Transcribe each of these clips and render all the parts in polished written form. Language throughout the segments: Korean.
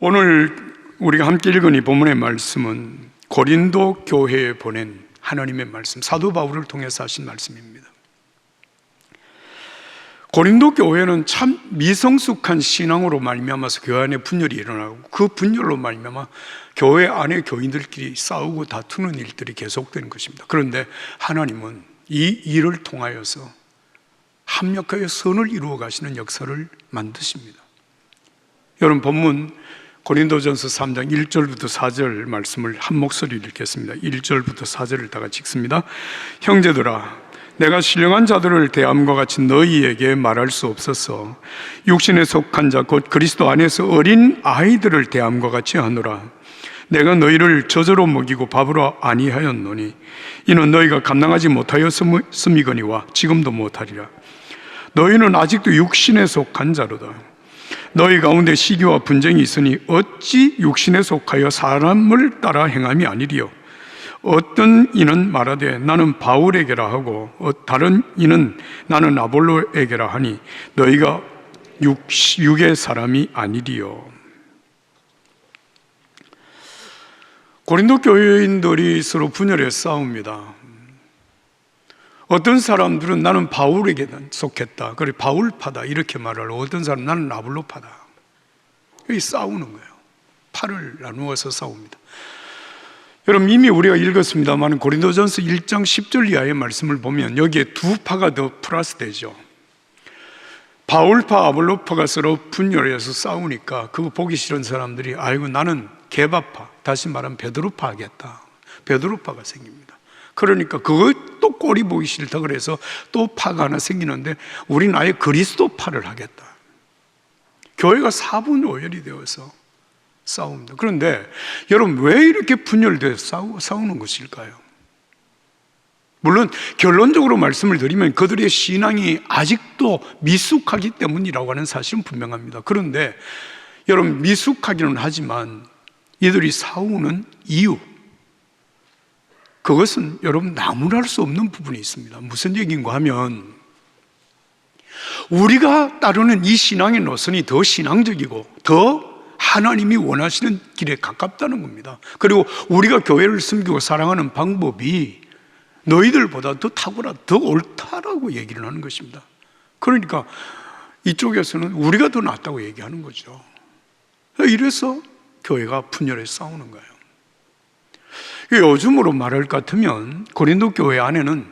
오늘 우리가 함께 읽은 이 본문의 말씀은 고린도 교회에 보낸 하나님의 말씀, 사도 바울을 통해서 하신 말씀입니다. 고린도 교회는 참 미성숙한 신앙으로 말미암아서 교회 안에 분열이 일어나고, 그 분열로 말미암아 교회 안에 교인들끼리 싸우고 다투는 일들이 계속되는 것입니다. 그런데 하나님은 이 일을 통하여서 합력하여 선을 이루어 가시는 역사를 만드십니다. 여러분, 본문 고린도전서 3장 1절부터 4절 말씀을 한 목소리로 읽겠습니다. 1절부터 4절을 다 같이 읽습니다. 형제들아, 내가 신령한 자들을 대함과 같이 너희에게 말할 수 없어서 육신에 속한 자 곧 그리스도 안에서 어린 아이들을 대함과 같이 하노라. 내가 너희를 젖으로 먹이고 밥으로 아니하였노니 이는 너희가 감당하지 못하였음이거니와 지금도 못하리라. 너희는 아직도 육신에 속한 자로다. 너희 가운데 시기와 분쟁이 있으니 어찌 육신에 속하여 사람을 따라 행함이 아니리요. 어떤 이는 말하되 나는 바울에게라 하고 다른 이는 나는 아볼로에게라 하니 너희가 육의 사람이 아니리요. 고린도 교인들이 서로 분열해 싸웁니다. 어떤 사람들은 나는 바울에게 속했다, 그래 바울파다 이렇게 말하고, 어떤 사람은 나는 아볼로파다. 여기 싸우는 거예요. 팔을 나누어서 싸웁니다. 여러분, 이미 우리가 읽었습니다만 고린도전서 1장 10절 이하의 말씀을 보면 여기에 두 파가 더 플러스 되죠. 바울파, 아볼로파가 서로 분열해서 싸우니까 그거 보기 싫은 사람들이 아이고 나는 게바파, 다시 말하면 베드로파 하겠다. 베드로파가 생깁니다. 그러니까 그것도 꼴이 보기 싫다 그래서 또 파가 하나 생기는데 우리는 아예 그리스도파를 하겠다. 교회가 사분오열이 되어서 싸웁니다. 그런데 여러분, 왜 이렇게 분열돼서 싸우는 것일까요? 물론 결론적으로 말씀을 드리면 그들의 신앙이 아직도 미숙하기 때문이라고 하는 사실은 분명합니다. 그런데 여러분, 미숙하기는 하지만 이들이 싸우는 이유, 그것은 여러분 나무랄 수 없는 부분이 있습니다. 무슨 얘기인가 하면 우리가 따르는 이 신앙의 노선이 더 신앙적이고 더 하나님이 원하시는 길에 가깝다는 겁니다. 그리고 우리가 교회를 섬기고 사랑하는 방법이 너희들보다 더 탁월하다, 더 옳다라고 얘기를 하는 것입니다. 그러니까 이쪽에서는 우리가 더 낫다고 얘기하는 거죠. 이래서 교회가 분열해 싸우는 거예요. 요즘으로 말할 것 같으면 고린도 교회 안에는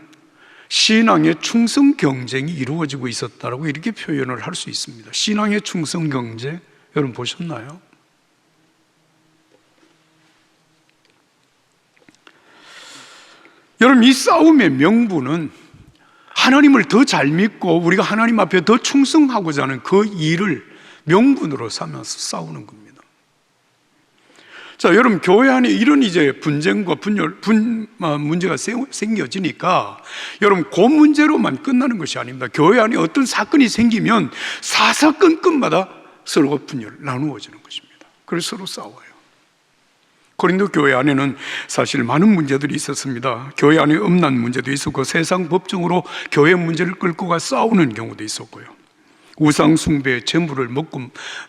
신앙의 충성 경쟁이 이루어지고 있었다라고 이렇게 표현을 할 수 있습니다. 신앙의 충성 경쟁, 여러분 보셨나요? 여러분, 이 싸움의 명분은 하나님을 더 잘 믿고 우리가 하나님 앞에 더 충성하고자 하는 그 일을 명분으로 삼아서 싸우는 겁니다. 자, 여러분, 교회 안에 이런 이제 분쟁과 문제가 생겨지니까 여러분, 그 문제로만 끝나는 것이 아닙니다. 교회 안에 어떤 사건이 생기면 사사건건마다 서로가 분열, 나누어지는 것입니다. 그래서 서로 싸워요. 고린도 교회 안에는 사실 많은 문제들이 있었습니다. 교회 안에 음란 문제도 있었고, 세상 법정으로 교회 문제를 끌고 가 싸우는 경우도 있었고요. 우상 숭배, 재물을 먹고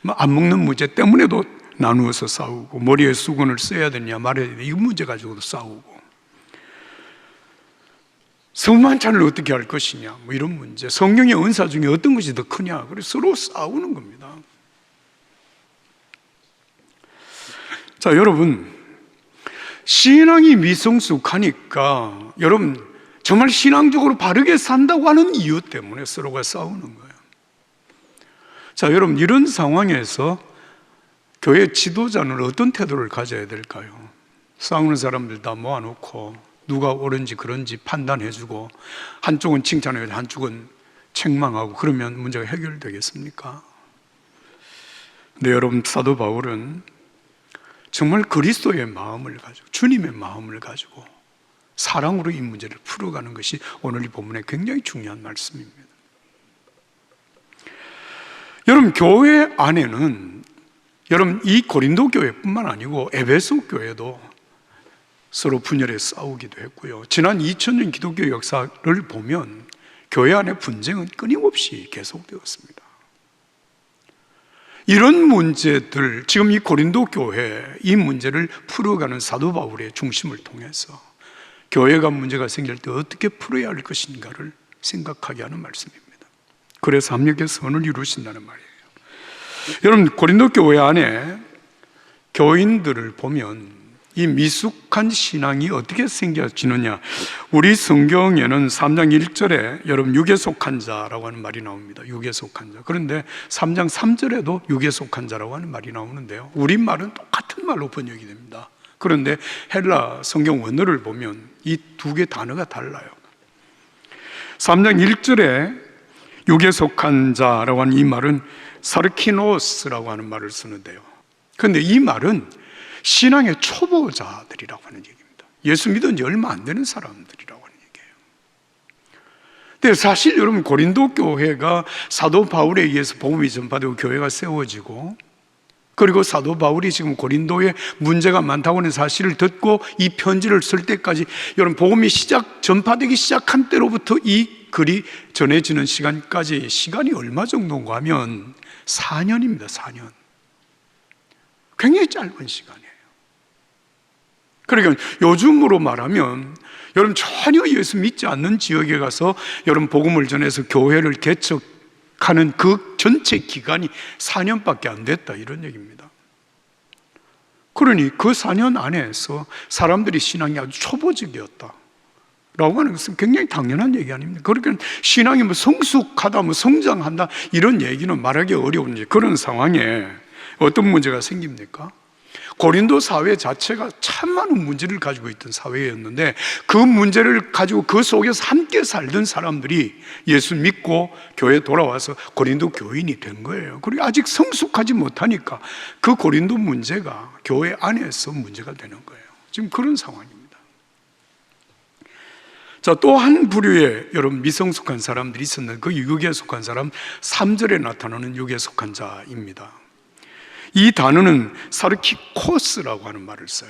안 먹는 문제 때문에도 나누어서 싸우고, 머리에 수건을 써야 되냐 말아야 되냐 이 문제 가지고도 싸우고, 성만찬을 어떻게 할 것이냐 뭐 이런 문제, 성령의 은사 중에 어떤 것이 더 크냐, 그래서 서로 싸우는 겁니다. 자, 여러분, 신앙이 미성숙하니까 여러분 정말 신앙적으로 바르게 산다고 하는 이유 때문에 서로가 싸우는 거예요. 자, 여러분, 이런 상황에서 교회 지도자는 어떤 태도를 가져야 될까요? 싸우는 사람들 다 모아놓고 누가 옳은지 그런지 판단해주고, 한쪽은 칭찬하고 한쪽은 책망하고 그러면 문제가 해결되겠습니까? 근데 여러분, 사도 바울은 정말 그리스도의 마음을 가지고, 주님의 마음을 가지고 사랑으로 이 문제를 풀어가는 것이 오늘 이 본문의 굉장히 중요한 말씀입니다. 여러분, 교회 안에는 여러분, 이 고린도 교회뿐만 아니고 에베소 교회도 서로 분열해 싸우기도 했고요. 지난 2000년 기독교 역사를 보면 교회 안의 분쟁은 끊임없이 계속되었습니다. 이런 문제들, 지금 이 고린도 교회 이 문제를 풀어가는 사도 바울의 중심을 통해서 교회가 문제가 생길 때 어떻게 풀어야 할 것인가를 생각하게 하는 말씀입니다. 그래서 합력의 선을 이루신다는 말이에요. 여러분, 고린도 교회 안에 교인들을 보면 이 미숙한 신앙이 어떻게 생겨지느냐, 우리 성경에는 3장 1절에 여러분 육에 속한 자라고 하는 말이 나옵니다. 육에 속한 자. 그런데 3장 3절에도 육에 속한 자라고 하는 말이 나오는데요, 우리말은 똑같은 말로 번역이 됩니다. 그런데 헬라 성경 원어를 보면 이 두 개 단어가 달라요. 3장 1절에 육에 속한 자라고 하는 이 말은 사르키노스라고 하는 말을 쓰는데요, 그런데 이 말은 신앙의 초보자들이라고 하는 얘기입니다. 예수 믿은 지 얼마 안 되는 사람들이라고 하는 얘기예요. 근데 사실 여러분, 고린도 교회가 사도 바울에 의해서 복음이 전파되고 교회가 세워지고, 그리고 사도 바울이 지금 고린도에 문제가 많다고 하는 사실을 듣고 이 편지를 쓸 때까지, 여러분 복음이 전파되기 시작한 때로부터 이 글이 전해지는 시간까지 시간이 얼마 정도인가 하면 4년입니다. 4년. 굉장히 짧은 시간이에요. 그러니까 요즘으로 말하면 여러분 전혀 예수 믿지 않는 지역에 가서 여러분 복음을 전해서 교회를 개척하는 그 전체 기간이 4년밖에 안 됐다, 이런 얘기입니다. 그러니 그 4년 안에서 사람들이 신앙이 아주 초보적이었다 라고 하는 것은 굉장히 당연한 얘기 아닙니까? 그러니까 신앙이 뭐 성숙하다, 뭐 성장한다, 이런 얘기는 말하기 어려운 그런 상황에 어떤 문제가 생깁니까? 고린도 사회 자체가 참 많은 문제를 가지고 있던 사회였는데, 그 문제를 가지고 그 속에서 함께 살던 사람들이 예수 믿고 교회에 돌아와서 고린도 교인이 된 거예요. 그리고 아직 성숙하지 못하니까 그 고린도 문제가 교회 안에서 문제가 되는 거예요. 지금 그런 상황입니다. 자, 또 한 부류의 여러분 미성숙한 사람들이 있었는데, 그 육에 속한 사람, 3절에 나타나는 육에 속한 자입니다. 이 단어는 사르키코스라고 하는 말을 써요.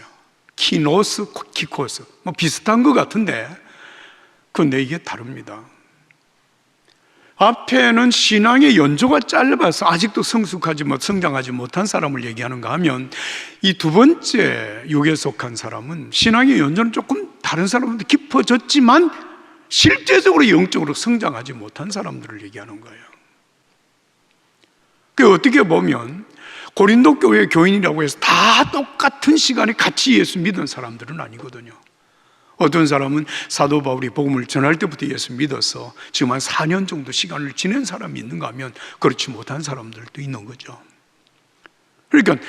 키노스, 키코스, 뭐 비슷한 것 같은데, 그런데 이게 다릅니다. 앞에는 신앙의 연조가 짧아서 아직도 성숙하지 성장하지 못한 사람을 얘기하는가 하면, 이 두 번째 육에 속한 사람은 신앙의 연조는 조금 다른 사람보다 깊어졌지만 실제적으로 영적으로 성장하지 못한 사람들을 얘기하는 거예요. 그 어떻게 보면 고린도 교회 교인이라고 해서 다 똑같은 시간에 같이 예수 믿은 사람들은 아니거든요. 어떤 사람은 사도 바울이 복음을 전할 때부터 예수 믿어서 지금 한 4년 정도 시간을 지낸 사람이 있는가 하면 그렇지 못한 사람들도 있는 거죠. 그러니까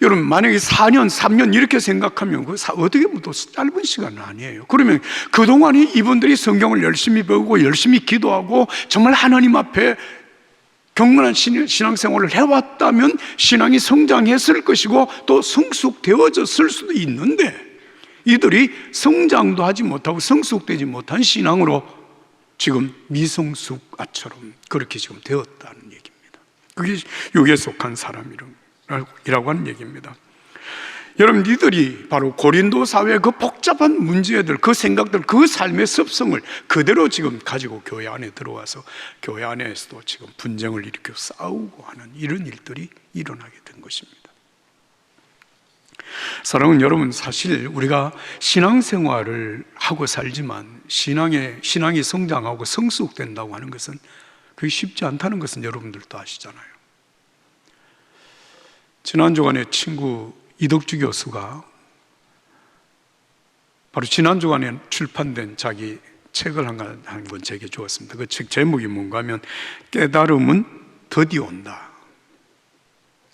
여러분, 만약에 4년, 3년 이렇게 생각하면 그 어떻게 보면 짧은 시간은 아니에요. 그러면 그동안에 이분들이 성경을 열심히 배우고 열심히 기도하고 정말 하나님 앞에 경건한 신앙생활을 해왔다면 신앙이 성장했을 것이고 또 성숙되어졌을 수도 있는데, 이들이 성장도 하지 못하고 성숙되지 못한 신앙으로 지금 미성숙아처럼 그렇게 지금 되었다는 얘기입니다. 그게 육에 속한 사람이라고 하는 얘기입니다. 여러분, 이들이 바로 고린도 사회의 그 복잡한 문제들, 그 생각들, 그 삶의 습성을 그대로 지금 가지고 교회 안에 들어와서 교회 안에서도 지금 분쟁을 일으켜 싸우고 하는 이런 일들이 일어나게 된 것입니다. 사랑하는 여러분, 사실 우리가 신앙생활을 하고 살지만 신앙이 성장하고 성숙된다고 하는 것은 그게 쉽지 않다는 것은 여러분들도 아시잖아요. 지난 주간에 친구 이덕주 교수가 바로 지난 주간에 출판된 자기 책을 한 권 제게 주었습니다. 그 책 제목이 뭔가 하면 깨달음은 드디어 온다.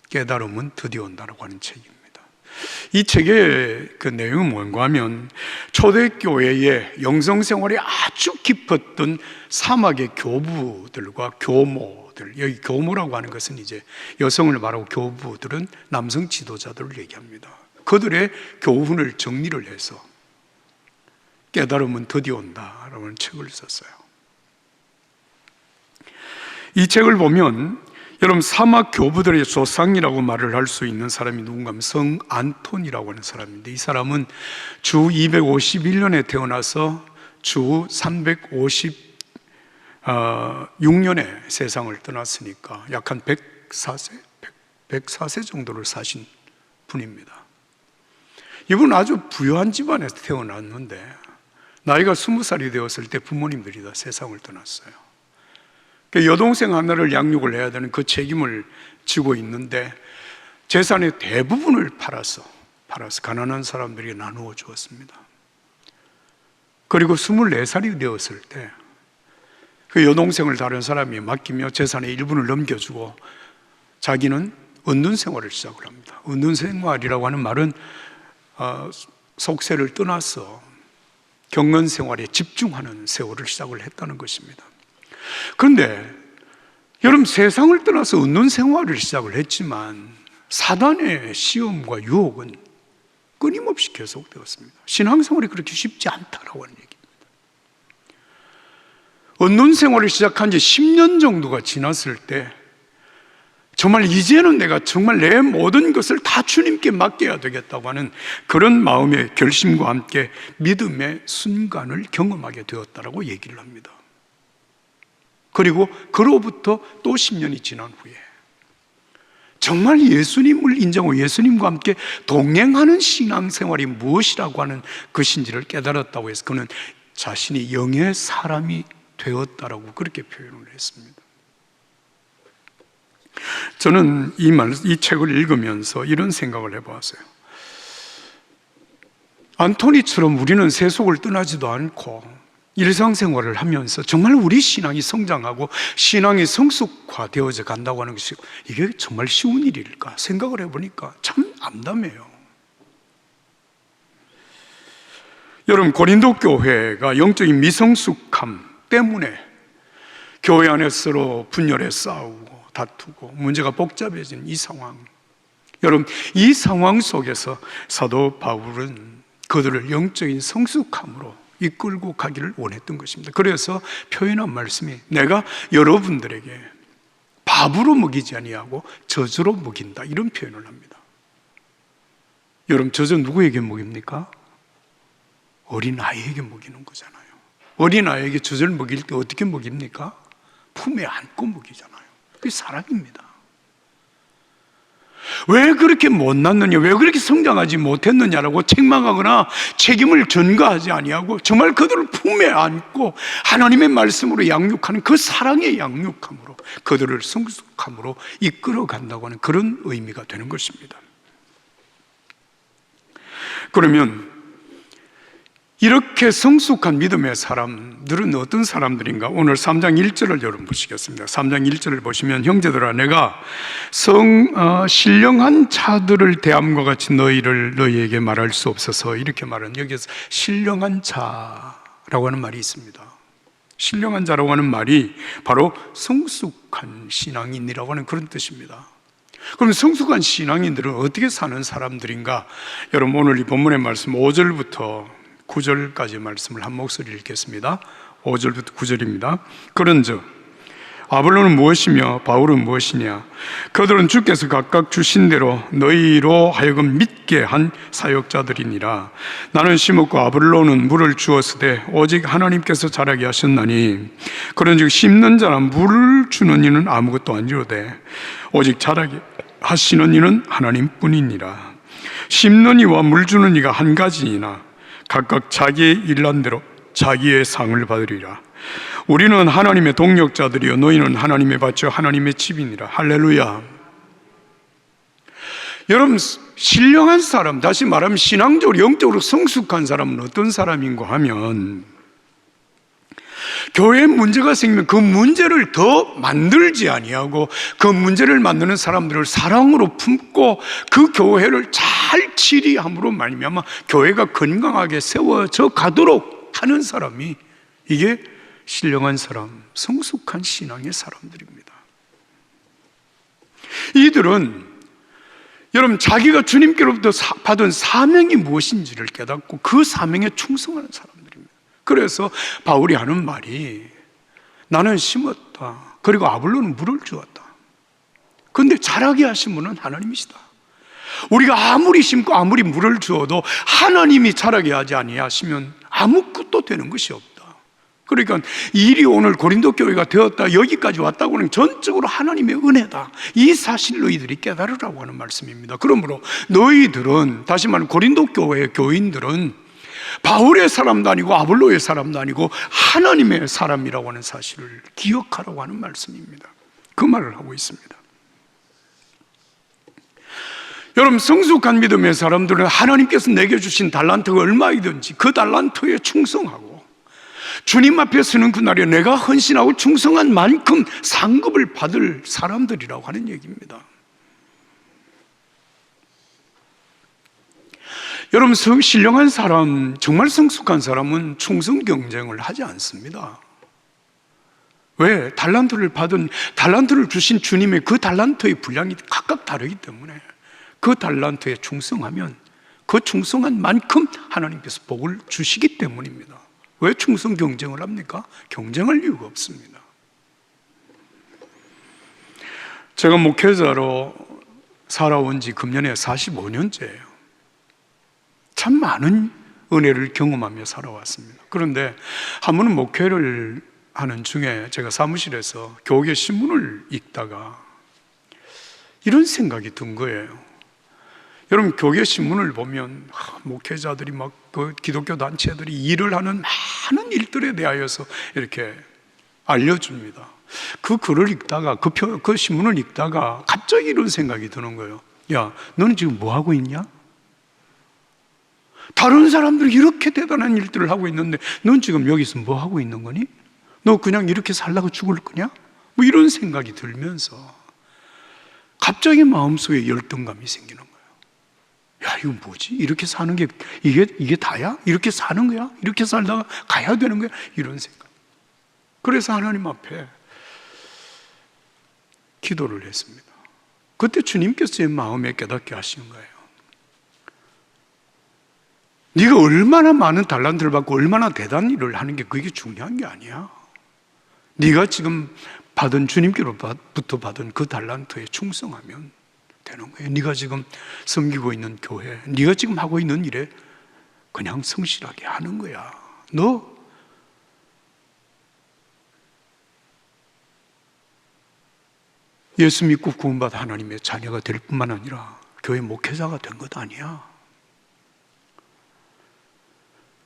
깨달음은 드디어 온다라고 하는 책입니다. 이 책의 그 내용은 뭔가 하면 초대교회의 영성생활이 아주 깊었던 사막의 교부들과 교모들, 여기 교모라고 하는 것은 이제 여성을 말하고 교부들은 남성 지도자들을 얘기합니다. 그들의 교훈을 정리를 해서 깨달음은 드디어 온다라는 책을 썼어요. 이 책을 보면 여러분, 사막 교부들의 조상이라고 말을 할 수 있는 사람이 누군가 하면 성 안톤이라고 하는 사람인데, 이 사람은 주 251년에 태어나서 주 356년에 세상을 떠났으니까 약 한 104세? 104세 정도를 사신 분입니다. 이분은 아주 부유한 집안에서 태어났는데 나이가 20살이 되었을 때 부모님들이 다 세상을 떠났어요. 여동생 하나를 양육을 해야 되는 그 책임을 지고 있는데 재산의 대부분을 팔아서 가난한 사람들에게 나누어 주었습니다. 그리고 24살이 되었을 때 그 여동생을 다른 사람이 맡기며 재산의 일부를 넘겨주고 자기는 은둔 생활을 시작을 합니다. 은둔 생활이라고 하는 말은 속세를 떠나서 경건 생활에 집중하는 세월을 시작을 했다는 것입니다. 그런데 여러분, 세상을 떠나서 은둔 생활을 시작을 했지만 사단의 시험과 유혹은 끊임없이 계속되었습니다. 신앙생활이 그렇게 쉽지 않다라고 하는 얘기입니다. 은둔 생활을 시작한 지 10년 정도가 지났을 때 정말 이제는 내가 정말 내 모든 것을 다 주님께 맡겨야 되겠다고 하는 그런 마음의 결심과 함께 믿음의 순간을 경험하게 되었다라고 얘기를 합니다. 그리고 그로부터 또 10년이 지난 후에 정말 예수님을 인정하고 예수님과 함께 동행하는 신앙생활이 무엇이라고 하는 것인지를 깨달았다고 해서 그는 자신이 영의 사람이 되었다라고 그렇게 표현을 했습니다. 저는 이 책을 읽으면서 이런 생각을 해보았어요. 안토니처럼 우리는 세속을 떠나지도 않고 일상생활을 하면서 정말 우리 신앙이 성장하고 신앙이 성숙화되어져 간다고 하는 것이 이게 정말 쉬운 일일까 생각을 해보니까 참 암담해요. 여러분, 고린도 교회가 영적인 미성숙함 때문에 교회 안에 서로 분열해 싸우고 다투고 문제가 복잡해진 이 상황, 여러분, 이 상황 속에서 사도 바울은 그들을 영적인 성숙함으로 이끌고 가기를 원했던 것입니다. 그래서 표현한 말씀이 내가 여러분들에게 밥으로 먹이지 아니하고 젖으로 먹인다, 이런 표현을 합니다. 여러분, 젖은 누구에게 먹입니까? 어린아이에게 먹이는 거잖아요. 어린아이에게 젖을 먹일 때 어떻게 먹입니까? 품에 안고 먹이잖아요. 그게 사랑입니다. 왜 그렇게 못 낳느냐, 왜 그렇게 성장하지 못했느냐라고 책망하거나 책임을 전가하지 아니하고 정말 그들을 품에 안고 하나님의 말씀으로 양육하는 그 사랑의 양육함으로 그들을 성숙함으로 이끌어 간다고 하는 그런 의미가 되는 것입니다. 그러면 이렇게 성숙한 믿음의 사람들은 어떤 사람들인가? 오늘 3장 1절을 여러분 보시겠습니다. 3장 1절을 보시면 형제들아, 내가 신령한 자들을 대함과 같이 너희에게 말할 수 없어서, 이렇게 말은 여기서 신령한 자라고 하는 말이 있습니다. 신령한 자라고 하는 말이 바로 성숙한 신앙인이라고 하는 그런 뜻입니다. 그럼 성숙한 신앙인들은 어떻게 사는 사람들인가? 여러분, 오늘 이 본문의 말씀 5절부터 9절까지 말씀을 한 목소리 읽겠습니다. 5절부터 9절입니다. 그런즉 아볼로는 무엇이며 바울은 무엇이냐? 그들은 주께서 각각 주신 대로 너희로 하여금 믿게 한 사역자들이니라. 나는 심었고 아볼로는 물을 주었으되 오직 하나님께서 자라게 하셨나니, 그런즉 심는 자나 물을 주는 이는 아무것도 아니로되 오직 자라게 하시는 이는 하나님뿐이니라. 심는 이와 물 주는 이가 한 가지이나 각각 자기의 일한 대로 자기의 상을 받으리라. 우리는 하나님의 동역자들이요 너희는 하나님의 밭이요 하나님의 집이니라. 할렐루야. 여러분, 신령한 사람, 다시 말하면 신앙적으로 영적으로 성숙한 사람은 어떤 사람인가 하면 교회에 문제가 생기면 그 문제를 더 만들지 아니하고 그 문제를 만드는 사람들을 사랑으로 품고 그 교회를 잘 치리함으로 말미암아 교회가 건강하게 세워져 가도록 하는 사람이, 이게 신령한 사람, 성숙한 신앙의 사람들입니다. 이들은 여러분, 자기가 주님께로부터 받은 사명이 무엇인지를 깨닫고 그 사명에 충성하는 사람들입니다. 그래서 바울이 하는 말이 나는 심었다, 그리고 아볼로는 물을 주었다. 그런데 자라게 하신 분은 하나님이시다. 우리가 아무리 심고 아무리 물을 주어도 하나님이 자라게 하지 아니하시면 아무것도 되는 것이 없다. 그러니까 일이 오늘 고린도 교회가 되었다, 여기까지 왔다고는 전적으로 하나님의 은혜다, 이 사실 너희들이 깨달으라고 하는 말씀입니다. 그러므로 너희들은, 다시 말하면 고린도 교회의 교인들은 바울의 사람도 아니고 아볼로의 사람도 아니고 하나님의 사람이라고 하는 사실을 기억하라고 하는 말씀입니다. 그 말을 하고 있습니다. 여러분, 성숙한 믿음의 사람들은 하나님께서 내게 주신 달란트가 얼마이든지 그 달란트에 충성하고 주님 앞에 서는 그날에 내가 헌신하고 충성한 만큼 상급을 받을 사람들이라고 하는 얘기입니다. 여러분, 신령한 사람, 정말 성숙한 사람은 충성 경쟁을 하지 않습니다. 왜? 달란트를 주신 주님의 그 달란트의 분량이 각각 다르기 때문에 그 달란트에 충성하면 그 충성한 만큼 하나님께서 복을 주시기 때문입니다. 왜 충성 경쟁을 합니까? 경쟁할 이유가 없습니다. 제가 목회자로 살아온 지 금년에 45년째예요. 참 많은 은혜를 경험하며 살아왔습니다. 그런데 한 번은 목회를 하는 중에 제가 사무실에서 교회 신문을 읽다가 이런 생각이 든 거예요. 여러분, 교회 신문을 보면 목회자들이 막 그 기독교 단체들이 일을 하는 많은 일들에 대하여서 이렇게 알려줍니다. 그 글을 읽다가 그 신문을 읽다가 갑자기 이런 생각이 드는 거예요. 야, 너는 지금 뭐 하고 있냐? 다른 사람들이 이렇게 대단한 일들을 하고 있는데 넌 지금 여기서 뭐 하고 있는 거니? 너 그냥 이렇게 살다가 죽을 거냐? 뭐 이런 생각이 들면서 갑자기 마음속에 열등감이 생기는 거예요. 야, 이거 뭐지? 이렇게 사는 게 이게 다야? 이렇게 사는 거야? 이렇게 살다가 가야 되는 거야? 이런 생각. 그래서 하나님 앞에 기도를 했습니다. 그때 주님께서 제 마음에 깨닫게 하시는 거예요. 네가 얼마나 많은 달란트를 받고 얼마나 대단한 일을 하는 게 그게 중요한 게 아니야. 네가 지금 받은, 주님께로부터 받은 그 달란트에 충성하면 되는 거예요. 네가 지금 섬기고 있는 교회, 네가 지금 하고 있는 일에 그냥 성실하게 하는 거야. 너 예수 믿고 구원받아 하나님의 자녀가 될 뿐만 아니라 교회 목회자가 된 것 아니야.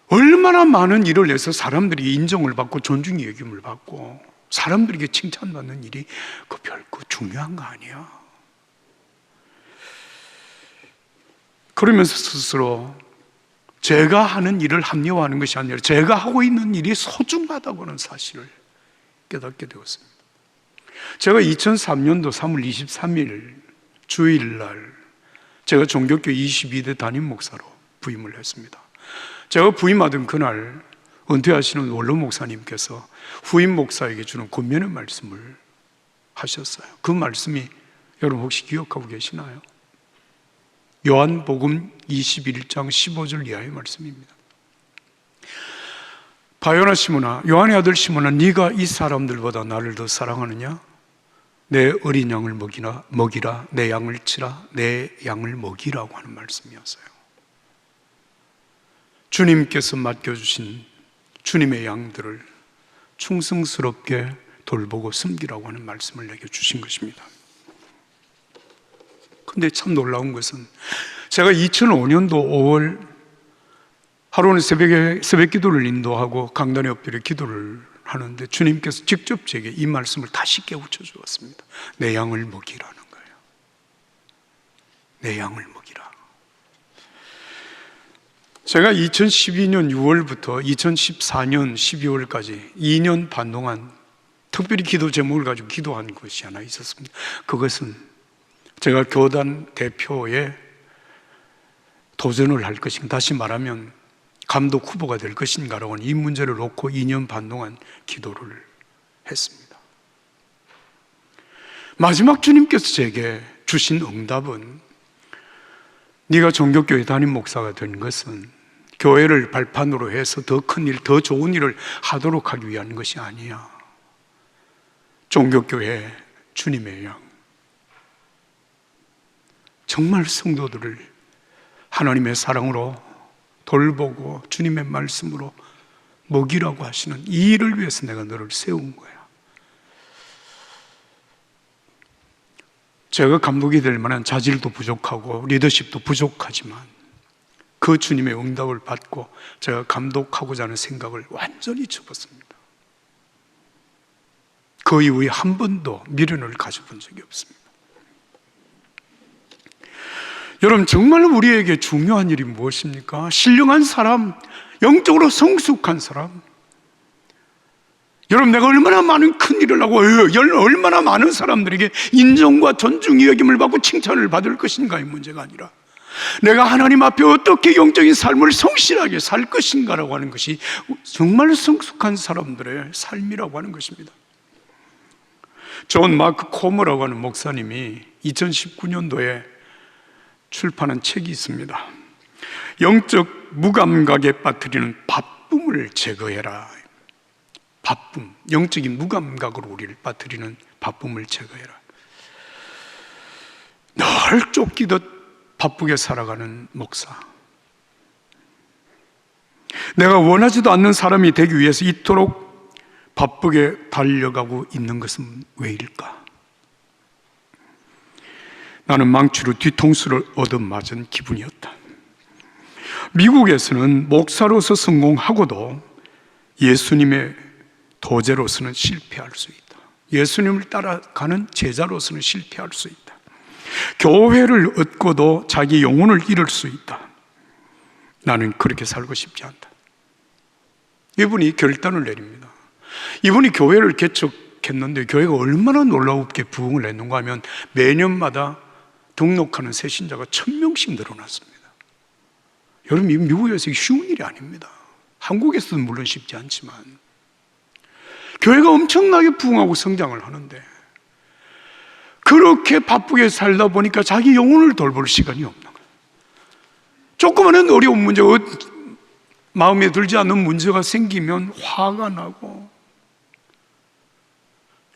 얼마나 많은 일을 해서 사람들이 인정을 받고 존중의 여김을 받고 사람들에게 칭찬받는 일이 그 별거 중요한 거 아니야. 그러면서 스스로 제가 하는 일을 합리화하는 것이 아니라 제가 하고 있는 일이 소중하다고 하는 사실을 깨닫게 되었습니다. 제가 2003년도 3월 23일 주일날 제가 종교교 22대 담임 목사로 부임을 했습니다. 제가 부임하던 그날 은퇴하시는 원로 목사님께서 후임 목사에게 주는 권면의 말씀을 하셨어요. 그 말씀이 여러분 혹시 기억하고 계시나요? 요한복음 21장 15절 이하의 말씀입니다. 바요나 시몬아, 요한의 아들 시몬아, 네가 이 사람들보다 나를 더 사랑하느냐? 내 어린 양을 먹이라, 내 양을 치라, 내 양을 먹이라고 하는 말씀이었어요. 주님께서 맡겨주신 주님의 양들을 충성스럽게 돌보고 섬기라고 하는 말씀을 내게 주신 것입니다. 근데 참 놀라운 것은 제가 2005년도 5월 하루는 새벽 기도를 인도하고 강단에 엎드려 기도를 하는데 주님께서 직접 제게 이 말씀을 다시 깨우쳐 주었습니다. 내 양을 먹이라는 거예요. 내 양을 먹이라. 제가 2012년 6월부터 2014년 12월까지 2년 반 동안 특별히 기도 제목을 가지고 기도한 것이 하나 있었습니다. 그것은 제가 교단 대표에 도전을 할 것인가, 다시 말하면 감독 후보가 될 것인가라고 하는 이 문제를 놓고 2년 반 동안 기도를 했습니다. 마지막 주님께서 제게 주신 응답은 네가 종교교회 담임 목사가 된 것은 교회를 발판으로 해서 더 큰 일, 더 좋은 일을 하도록 하기 위한 것이 아니야. 종교교회 주님의 양, 정말 성도들을 하나님의 사랑으로 돌보고 주님의 말씀으로 먹이라고 하시는 이 일을 위해서 내가 너를 세운 거야. 제가 감독이 될 만한 자질도 부족하고 리더십도 부족하지만 그 주님의 응답을 받고 제가 감독하고자 하는 생각을 완전히 접었습니다. 그 이후에 한 번도 미련을 가져본 적이 없습니다. 여러분, 정말 우리에게 중요한 일이 무엇입니까? 신령한 사람, 영적으로 성숙한 사람. 여러분, 내가 얼마나 많은 큰 일을 하고 얼마나 많은 사람들에게 인정과 존중, 여김을 받고 칭찬을 받을 것인가의 문제가 아니라 내가 하나님 앞에 어떻게 영적인 삶을 성실하게 살 것인가라고 하는 것이 정말 성숙한 사람들의 삶이라고 하는 것입니다. 존 마크 코머라고 하는 목사님이 2019년도에 출판한 책이 있습니다. 영적 무감각에 빠뜨리는 바쁨을 제거해라. 바쁨, 영적인 무감각으로 우리를 빠뜨리는 바쁨을 제거해라. 늘 쫓기듯 바쁘게 살아가는 목사. 내가 원하지도 않는 사람이 되기 위해서 이토록 바쁘게 달려가고 있는 것은 왜일까? 나는 망치로 뒤통수를 얻어맞은 기분이었다. 미국에서는 목사로서 성공하고도 예수님의 도제로서는 실패할 수 있다. 예수님을 따라가는 제자로서는 실패할 수 있다. 교회를 얻고도 자기 영혼을 잃을 수 있다. 나는 그렇게 살고 싶지 않다. 이분이 결단을 내립니다. 이분이 교회를 개척했는데 교회가 얼마나 놀랍게 부흥을 했는가 하면 매년마다 등록하는 새신자가 1000명씩 늘어났습니다. 여러분, 이 미국에서 쉬운 일이 아닙니다. 한국에서는 물론 쉽지 않지만 교회가 엄청나게 부흥하고 성장을 하는데 그렇게 바쁘게 살다 보니까 자기 영혼을 돌볼 시간이 없는 거예요. 조그마한 어려운 문제, 마음에 들지 않는 문제가 생기면 화가 나고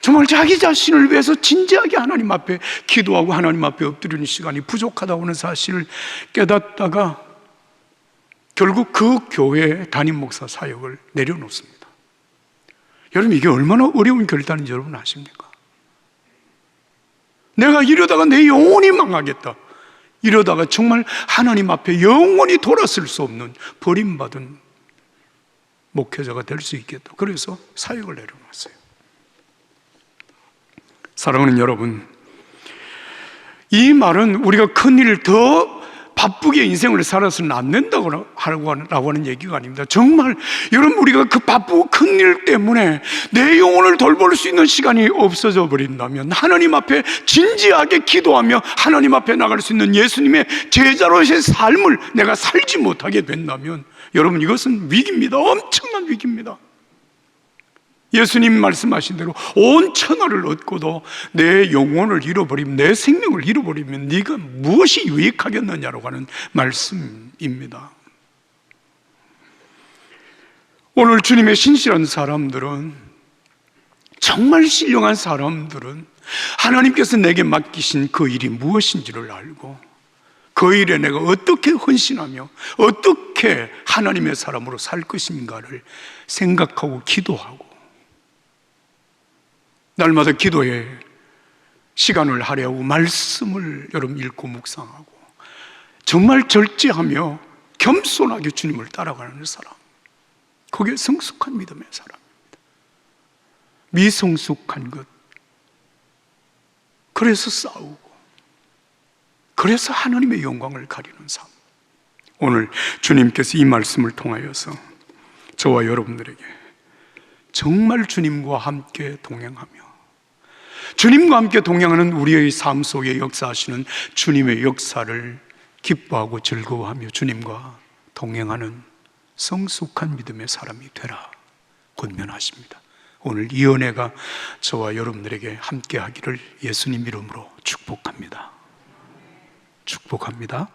정말 자기 자신을 위해서 진지하게 하나님 앞에 기도하고 하나님 앞에 엎드리는 시간이 부족하다고 하는 사실을 깨닫다가 결국 그 교회의 담임 목사 사역을 내려놓습니다. 여러분, 이게 얼마나 어려운 결단인지 여러분 아십니까? 내가 이러다가 내 영혼이 망하겠다. 이러다가 정말 하나님 앞에 영원히 돌아설 수 없는 버림받은 목회자가 될 수 있겠다. 그래서 사역을 내려놨어요. 사랑하는 여러분, 이 말은 우리가 큰 일을 더 바쁘게 인생을 살아서는 안 된다고 하는 얘기가 아닙니다. 정말 여러분, 우리가 그 바쁘고 큰 일 때문에 내 영혼을 돌볼 수 있는 시간이 없어져 버린다면, 하나님 앞에 진지하게 기도하며 하나님 앞에 나갈 수 있는 예수님의 제자로서의 삶을 내가 살지 못하게 된다면 여러분, 이것은 위기입니다. 엄청난 위기입니다. 예수님 말씀하신 대로 온 천하를 얻고도 내 영혼을 잃어버리면, 내 생명을 잃어버리면 네가 무엇이 유익하겠느냐라고 하는 말씀입니다. 오늘 주님의 신실한 사람들은, 정말 신령한 사람들은 하나님께서 내게 맡기신 그 일이 무엇인지를 알고 그 일에 내가 어떻게 헌신하며 어떻게 하나님의 사람으로 살 것인가를 생각하고 기도하고 날마다 기도에 시간을 할애하고 말씀을 여러분 읽고 묵상하고 정말 절제하며 겸손하게 주님을 따라가는 사람, 그게 성숙한 믿음의 사람입니다. 미성숙한 것, 그래서 싸우고 그래서 하나님의 영광을 가리는 삶. 오늘 주님께서 이 말씀을 통하여서 저와 여러분들에게 정말 주님과 함께 동행하며 주님과 함께 동행하는 우리의 삶 속에 역사하시는 주님의 역사를 기뻐하고 즐거워하며 주님과 동행하는 성숙한 믿음의 사람이 되라 권면하십니다. 오늘 이 은혜가 저와 여러분들에게 함께 하기를 예수님 이름으로 축복합니다. 축복합니다.